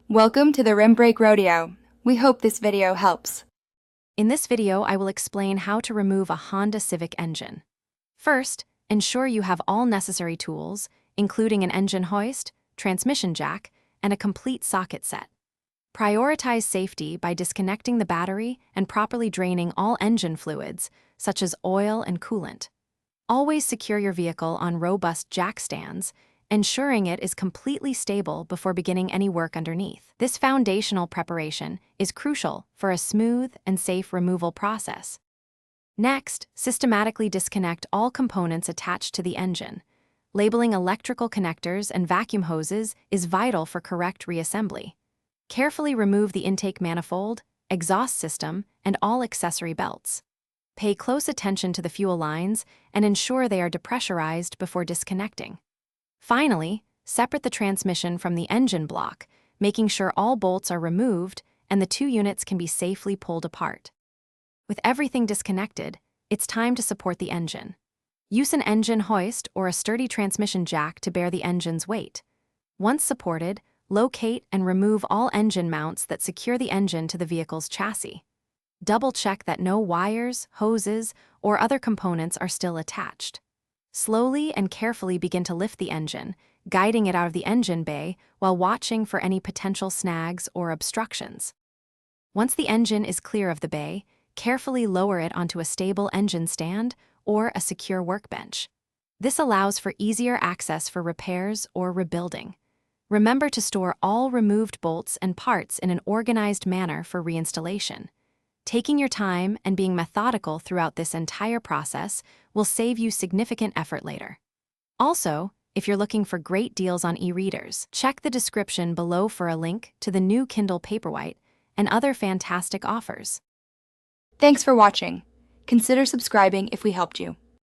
Welcome to the Rim Brake Rodeo. We hope this video helps. In this video, I will explain how to remove a Honda Civic engine. First, ensure you have all necessary tools, including an engine hoist, transmission jack, and a complete socket set. Prioritize safety by disconnecting the battery and properly draining all engine fluids, such as oil and coolant. Always secure your vehicle on robust jack stands, ensuring it is completely stable before beginning any work underneath. This foundational preparation is crucial for a smooth and safe removal process. Next, systematically disconnect all components attached to the engine. Labeling electrical connectors and vacuum hoses is vital for correct reassembly. Carefully remove the intake manifold, exhaust system, and all accessory belts. Pay close attention to the fuel lines and ensure they are depressurized before disconnecting. Finally, separate the transmission from the engine block, making sure all bolts are removed and the two units can be safely pulled apart. With everything disconnected, it's time to support the engine. Use an engine hoist or a sturdy transmission jack to bear the engine's weight. Once supported, locate and remove all engine mounts that secure the engine to the vehicle's chassis. Double-check that no wires, hoses, or other components are still attached. Slowly and carefully begin to lift the engine, guiding it out of the engine bay while watching for any potential snags or obstructions. Once the engine is clear of the bay, carefully lower it onto a stable engine stand or a secure workbench. This allows for easier access for repairs or rebuilding. Remember to store all removed bolts and parts in an organized manner for reinstallation. Taking your time and being methodical throughout this entire process will save you significant effort later. Also, if you're looking for great deals on e-readers, check the description below for a link to the new Kindle Paperwhite and other fantastic offers. Thanks for watching. Consider subscribing if we helped you.